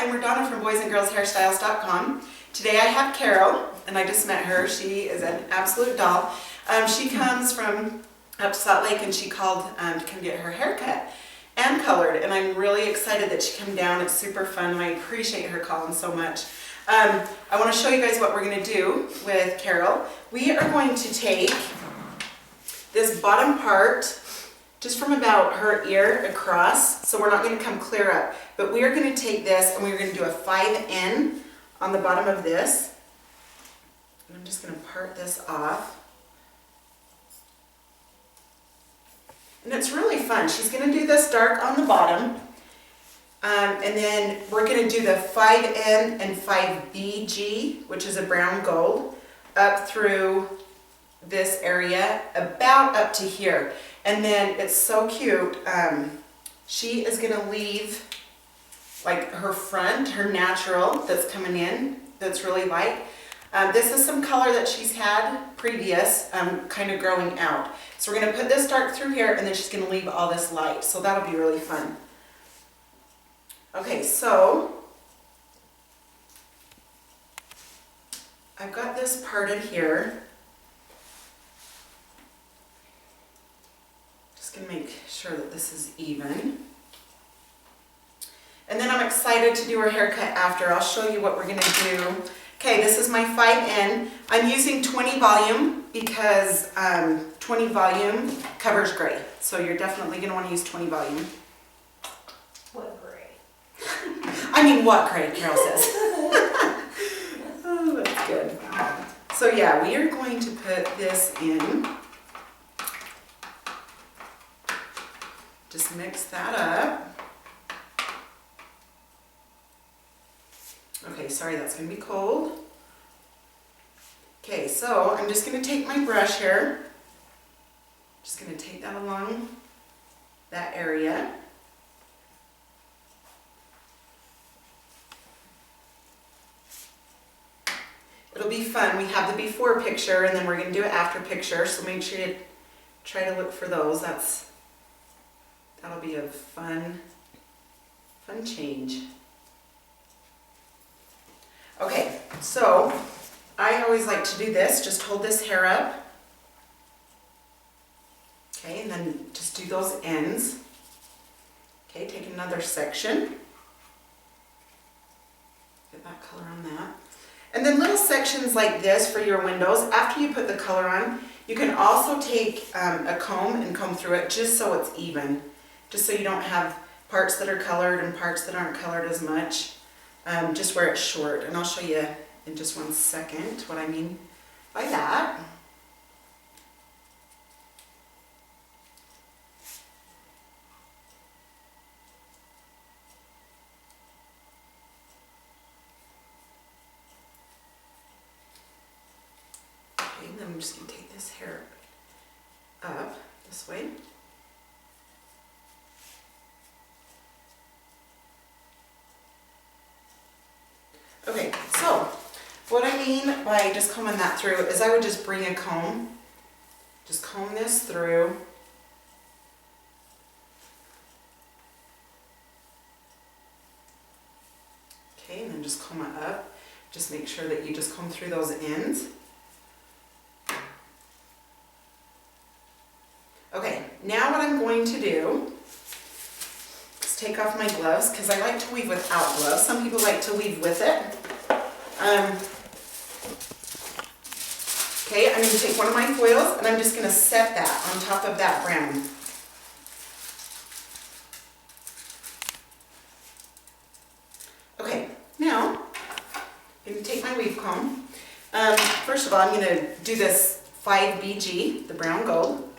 I'm RaDona from boysandgirlshairstyles.com. Today I have Carol, and I just met her. She is an absolute doll. She comes from up to Salt Lake, and she called to come get her hair cut and colored, and I'm really excited that she came down. It's super fun, and I appreciate her calling so much. I want to show you guys what we're going to do with Carol. We are going to take this bottom part just from about her ear across, so we're not going to come clear up, but we are going to take this and we're going to do a 5N on the bottom of this. And I'm just going to part this off. And it's really fun. She's going to do this dark on the bottom, and then we're going to do the 5N and 5BG, which is a brown gold, up through this area, about up to here. And then it's so cute. She is going to leave like her front, her natural that's coming in, that's really light. This is some color that she's had previous, kind of growing out. So we're going to put this dark through here, and then she's going to leave all this light. So that'll be really fun. Okay, so I've got this parted here. Just going to make sure that this is even. And then I'm excited to do her haircut after. I'll show you what we're going to do. Okay, this is my 5N. I'm using 20 volume because 20 volume covers gray. So you're definitely going to want to use 20 volume. What gray? I mean, what gray, Carol says. Oh, that's good. So yeah, we are going to put this in. Just mix that up. Okay, sorry, that's going to be cold. Okay, so I'm just going to take my brush here. Just going to take that along that area. It'll be fun. We have the before picture, and then we're going to do an after picture, so make sure you try to look for those. That'll be a fun change. Okay, so I always like to do this. Just hold this hair up. Okay, and then just do those ends. Okay, take another section. Get that color on that. And then little sections like this for your windows. After you put the color on, you can also take a comb and comb through it just so it's even. Just so you don't have parts that are colored and parts that aren't colored as much. Just where it's short, and I'll show you in just one second what I mean by that. Okay, and then I'm just going to take this hair up this way. Okay, so what I mean by just combing that through is I would just bring a comb, just comb this through. Okay, and then just comb it up. Just make sure that you just comb through those ends. Okay, now what I'm going to do is take off my gloves, because I like to weave without gloves. Some people like to weave with it. Okay, I'm going to take one of my foils, and I'm just going to set that on top of that brown. Okay, now I'm going to take my weave comb. First of all, I'm going to do this 5BG, the brown gold.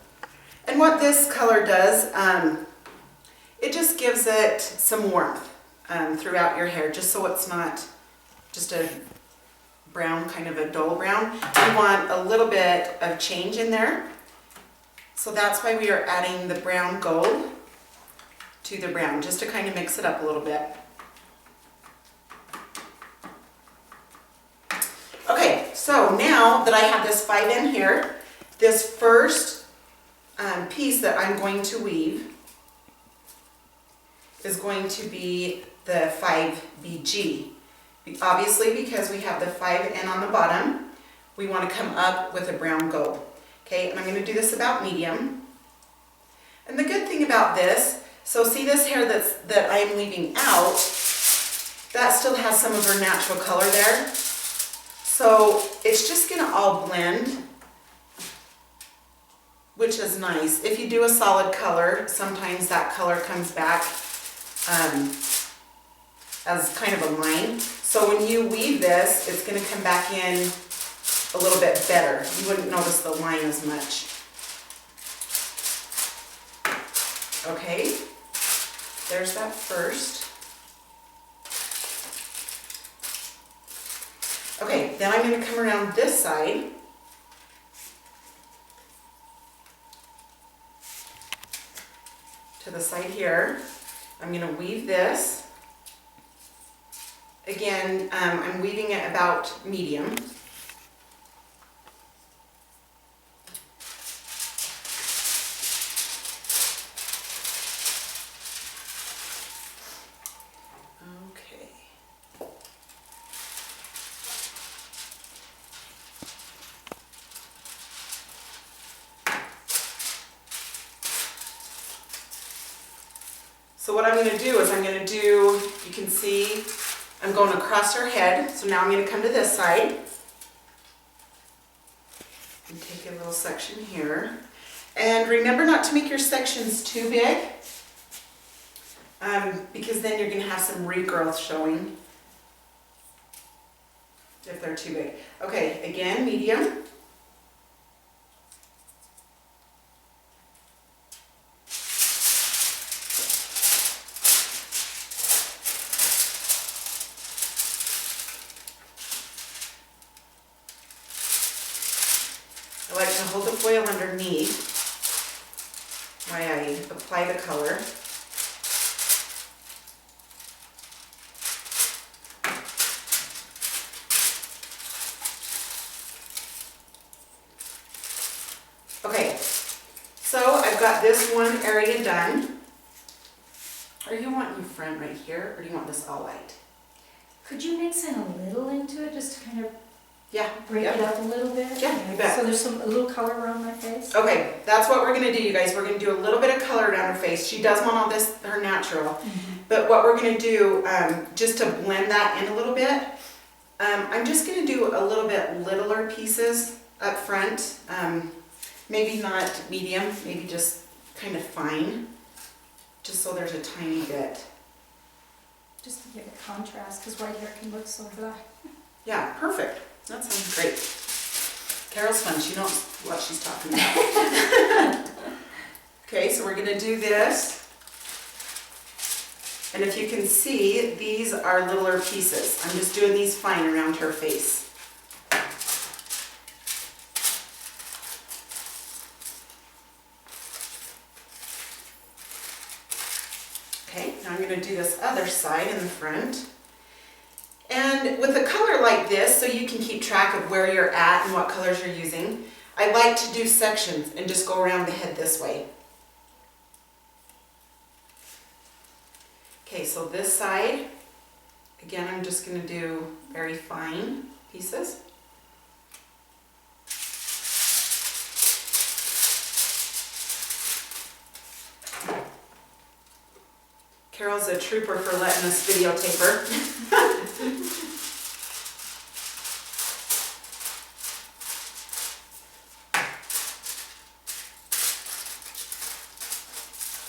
And what this color does, it just gives it some warmth throughout your hair, just so it's not just a brown, kind of a dull brown. We want a little bit of change in there. So that's why we are adding the brown gold to the brown, just to kind of mix it up a little bit. Okay, so now that I have this 5N here, this first piece that I'm going to weave is going to be the 5BG. Obviously, because we have the 5N on the bottom, we want to come up with a brown gold. Okay, and I'm going to do this about medium. And the good thing about this, so see this hair that I'm leaving out, that still has some of her natural color there. So it's just going to all blend, which is nice. If you do a solid color, sometimes that color comes back as kind of a line. So when you weave this, it's going to come back in a little bit better. You wouldn't notice the line as much. Okay, there's that first. Okay, then I'm going to come around this side. To the side here. I'm going to weave this. Again, I'm weaving it about medium. Okay. So what I'm going to do is you can see I'm going across her head. So now I'm going to come to this side and take a little section here. And remember not to make your sections too big, because then you're going to have some regrowth showing if they're too big. Okay, again, medium. I like to hold the foil underneath while I apply the color. Okay, so I've got this one area done. Are you wanting front right here, or do you want this all white? Could you mix in a little into it, just to kind of Yeah. break it up a little bit? Yeah, you bet. So there's a little color around my face? Okay, that's what we're gonna do, you guys. We're gonna do a little bit of color around her face. She does want all this, her natural. But what we're gonna do, just to blend that in a little bit, I'm just gonna do a little bit littler pieces up front. Maybe not medium, maybe just kind of fine, just so there's a tiny bit. Just to give it contrast, because white hair can look so dry. Yeah, perfect. That sounds great. Carol's fun, she knows what she's talking about. Okay, so we're gonna do this. And if you can see, these are littler pieces. I'm just doing these fine around her face. Okay, now I'm going to do this other side in the front. And with a color like this, so you can keep track of where you're at and what colors you're using, I like to do sections and just go around the head this way. Okay, so this side, again, I'm just going to do very fine pieces. Carol's a trooper for letting us videotape her.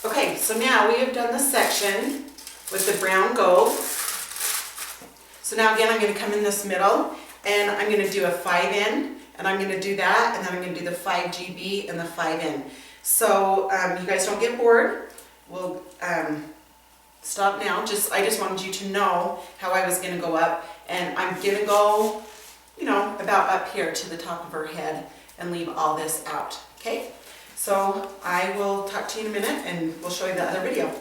Okay, so now we have done the section with the brown gold. So now again, I'm going to come in this middle and I'm going to do a 5N, and I'm going to do that, and then I'm going to do the 5GB and the 5N. So you guys don't get bored. We'll stop now. I just wanted you to know how I was going to go up, and I'm going to go, you know, about up here to the top of her head and leave all this out. Okay, so I will talk to you in a minute and we'll show you the other video.